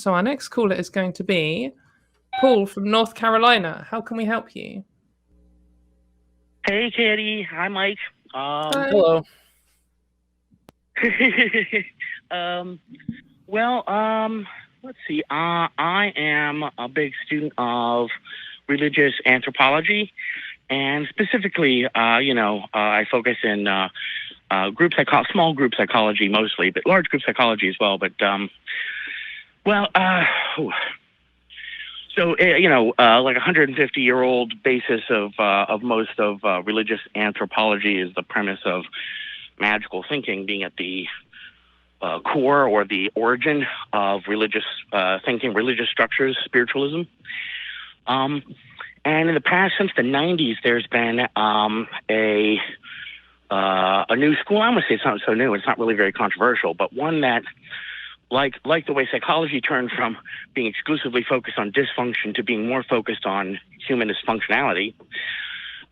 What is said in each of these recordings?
So our next caller is going to be Paul from North Carolina. How can we help you? Hey, Katy. Hi, Mike. Hi. Hello. Let's see. I am a big student of religious anthropology, and specifically, I focus in small group psychology mostly, but large group psychology as well. But like 150-year-old basis of most of religious anthropology is the premise of magical thinking being at the core or the origin of religious thinking, religious structures, spiritualism. And in the past, since the 90s, there's been a new school. I'm going to say it's not so new. It's not really very controversial, but one that, like the way psychology turned from being exclusively focused on dysfunction to being more focused on humanist functionality,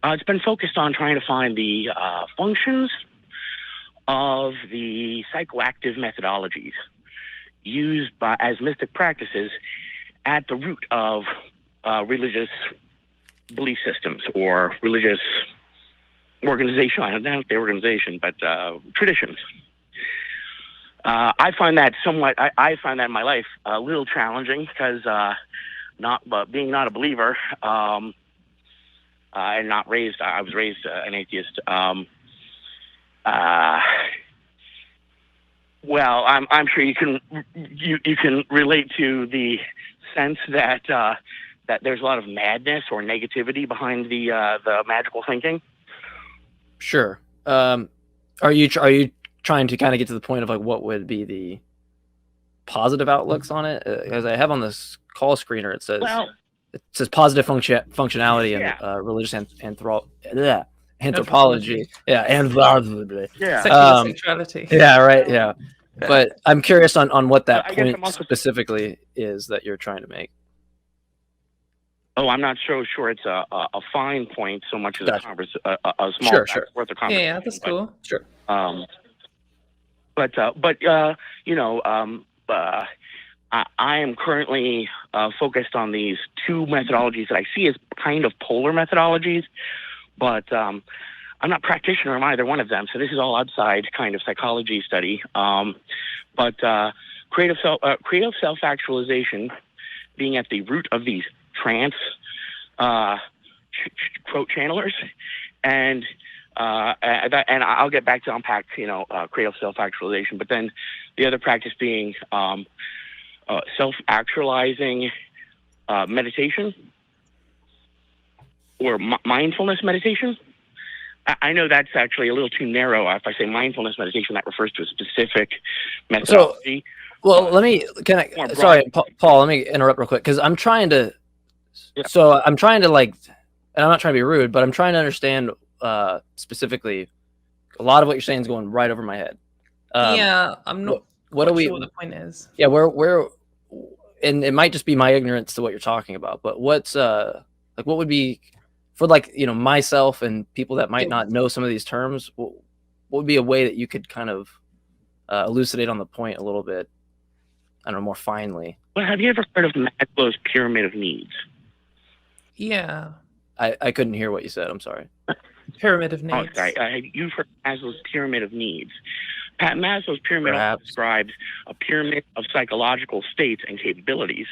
it's been focused on trying to find the functions of the psychoactive methodologies used as mystic practices at the root of religious belief systems or religious organization. I don't know if they're organization, but traditions. I find that I find that in my life a little challenging because being not a believer and not raised. I was raised an atheist. Well, I'm sure you can relate to the sense that that there's a lot of madness or negativity behind the magical thinking. Sure. Are you trying to kind of get to the point of like what would be the positive outlooks on it? As I have on this call screener, it says positive functionality and religious anthropology. Secular sexuality. Yeah, right. Yeah. But I'm curious on what that point specifically is that you're trying to make. Oh, I'm not so sure it's a fine point so much as a small sure. worth of conversation. Yeah, that's cool. Sure. I am currently focused on these two methodologies that I see as kind of polar methodologies, but I'm not a practitioner of either one of them, so this is all outside kind of psychology study. But creative self-actualization being at the root of these trance quote channelers, and I'll get back to unpack creative self-actualization, but then the other practice being self-actualizing meditation or mindfulness meditation. I know that's actually a little too narrow. If I say mindfulness meditation, that refers to a specific methodology. Sorry, Paul, let me interrupt real quick because I'm trying to. Yeah. So I'm trying to and I'm not trying to be rude, but I'm trying to understand specifically. A lot of what you're saying is going right over my head. I'm not. What sure the point is? Yeah, where, and it might just be my ignorance to what you're talking about. But what's what would be for myself and people that might not know some of these terms? What would be a way that you could kind of elucidate on the point a little bit? I don't know, more finely. Well, have you ever heard of Maslow's pyramid of needs? Yeah. I couldn't hear what you said. I'm sorry. Pyramid of needs. Oh, sorry. You've heard Maslow's pyramid of needs. Maslow's pyramid also describes a pyramid of psychological states and capabilities.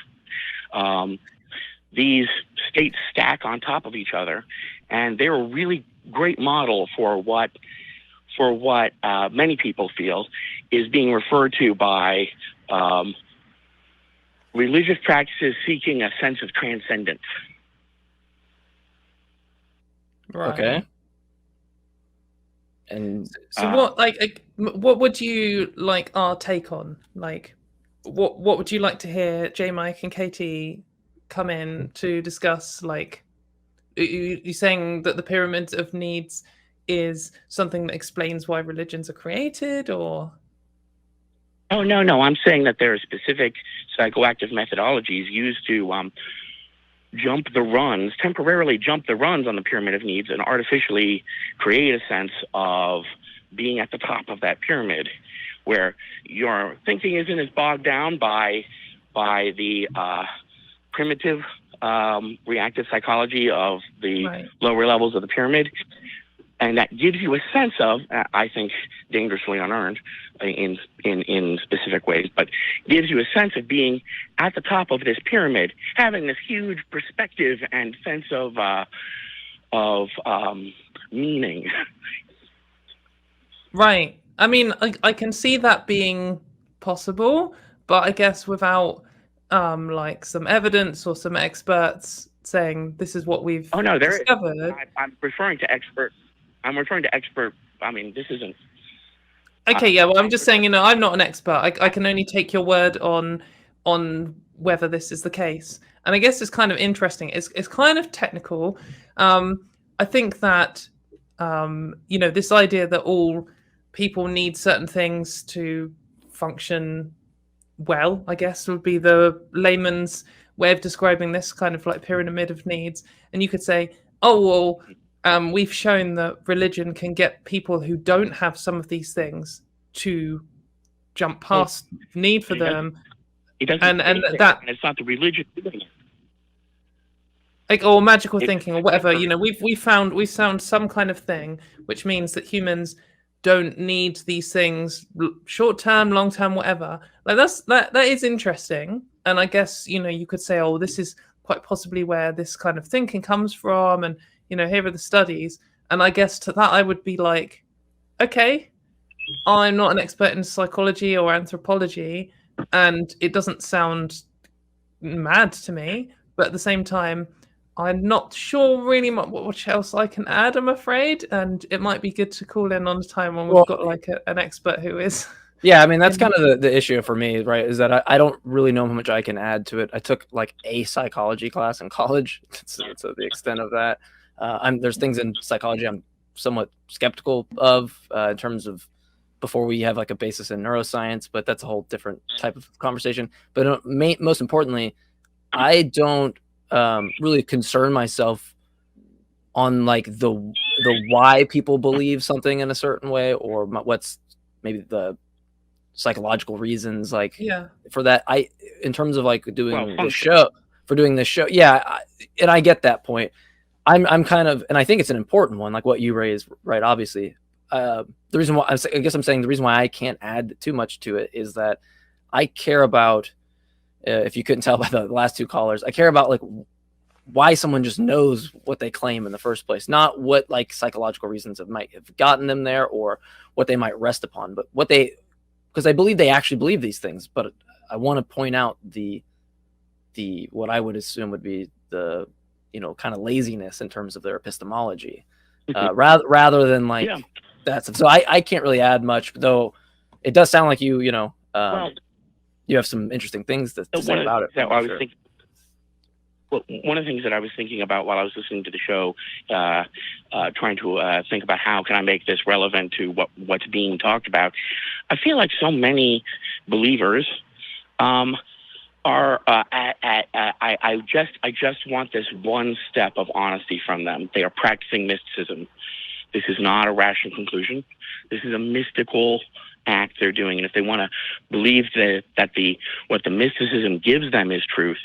These states stack on top of each other, and they're a really great model for what many people feel is being referred to by religious practices seeking a sense of transcendence. Right. Okay. And so what would you like our take on? Like, what would you like to hear Jmike and Katy come in to discuss? Like, you saying that the pyramid of needs is something that explains why religions are created, or? Oh, no. I'm saying that there are specific psychoactive methodologies used to temporarily jump the runs on the pyramid of needs and artificially create a sense of being at the top of that pyramid where your thinking isn't as bogged down by by the primitive reactive psychology of the Right. lower levels of the pyramid. And that gives you a sense of, I think, dangerously unearned in specific ways, but gives you a sense of being at the top of this pyramid, having this huge perspective and sense of meaning. Right. I mean, I can see that being possible, but I guess without like some evidence or some experts saying this is what we've Oh no, discovered. I'm referring to expert. I'm referring to expert. I mean, this isn't. Okay, yeah. Well, I'm just saying, I'm not an expert. I can only take your word on whether this is the case. And I guess it's kind of interesting. It's kind of technical. I think that this idea that all people need certain things to function well, I guess would be the layman's way of describing this kind of like pyramid of needs. And you could say, oh well. We've shown that religion can get people who don't have some of these things to jump past need for them. It doesn't and say that, and it's not the religion doing it. like, or magical thinking or whatever. We found some kind of thing which means that humans don't need these things short term, long term, whatever. Like that is interesting. And I guess you could say, oh, this is quite possibly where this kind of thinking comes from, and here are the studies. And I guess to that I would be like, okay, I'm not an expert in psychology or anthropology, and it doesn't sound mad to me. But at the same time, I'm not sure really what else I can add, I'm afraid. And it might be good to call in on a time when we've got like an expert who is. Yeah, I mean, that's kind of the issue for me, right? Is that I don't really know how much I can add to it. I took like a psychology class in college. To the extent of that. There's things in psychology I'm somewhat skeptical of in terms of before we have like a basis in neuroscience, but that's a whole different type of conversation. But most importantly, I don't really concern myself on like the why people believe something in a certain way, or what's maybe the psychological reasons for that. In terms of like doing this show, yeah, and I get that point. I'm kind of, and I think it's an important one, like what you raised, right? Obviously, the reason why I guess I'm saying the reason why I can't add too much to it is that I care about, if you couldn't tell by the last two callers, I care about like why someone just knows what they claim in the first place, not what like psychological reasons might have gotten them there or what they might rest upon, but because I believe they actually believe these things. But I want to point out the what I would assume would be the kind of laziness in terms of their epistemology, rather than like that stuff. So I can't really add much, though. It does sound like you have some interesting things to say about it. One of the things that I was thinking about while I was listening to the show, trying to think about how can I make this relevant to what's being talked about. I feel like so many believers are I just want this one step of honesty from them. They are practicing mysticism. This is not a rational conclusion. This is a mystical act they're doing. And if they want to believe that what the mysticism gives them is truth,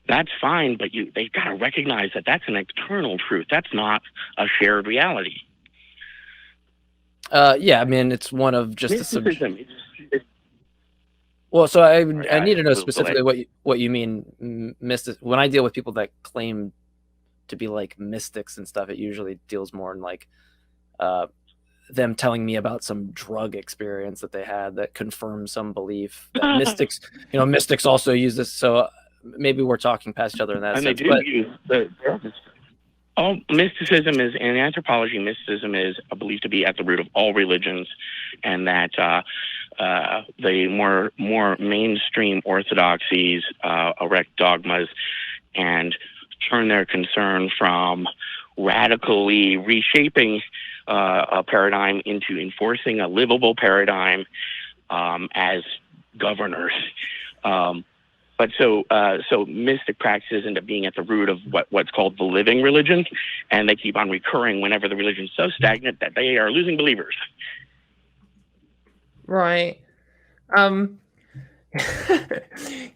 that's fine. But they've got to recognize that that's an external truth. That's not a shared reality. Yeah, I mean, it's one of just mysticism. Well, so I need to know specifically what you mean mystic. When I deal with people that claim to be like mystics and stuff, it usually deals more in like them telling me about some drug experience that they had that confirms some belief that mystics also use this. So maybe we're talking past each other in that sense. They do use the mysticism is in anthropology. Mysticism is believed to be at the root of all religions, and that the more mainstream orthodoxies erect dogmas and turn their concern from radically reshaping a paradigm into enforcing a livable paradigm as governors. But so mystic practices end up being at the root of what's called the living religion, and they keep on recurring whenever the religion is so stagnant that they are losing believers. Right.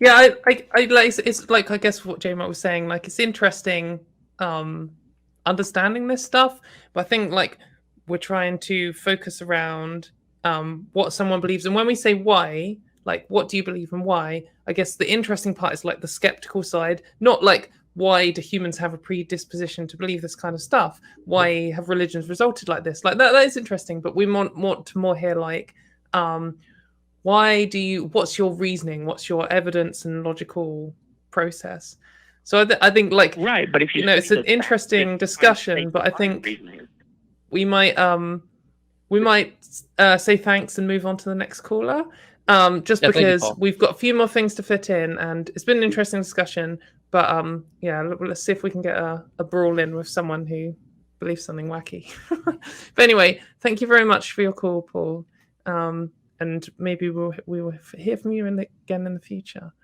Yeah, I like it's like I guess what Jmike was saying. Like it's interesting understanding this stuff, but I think like we're trying to focus around what someone believes, and when we say why, like what do you believe and why? I guess the interesting part is like the skeptical side, not like why do humans have a predisposition to believe this kind of stuff? Why have religions resulted like this? Like that is interesting, but we want to more hear like why do you, what's your reasoning, what's your evidence and logical process? So I think like Right, but if you it's an interesting discussion, but I think we might say thanks and move on to the next caller, just because we've got a few more things to fit in, and it's been an interesting discussion. But yeah, let's see if we can get a brawl in with someone who believes something wacky. But anyway, thank you very much for your call, Paul. And maybe we will hear from you again in the future.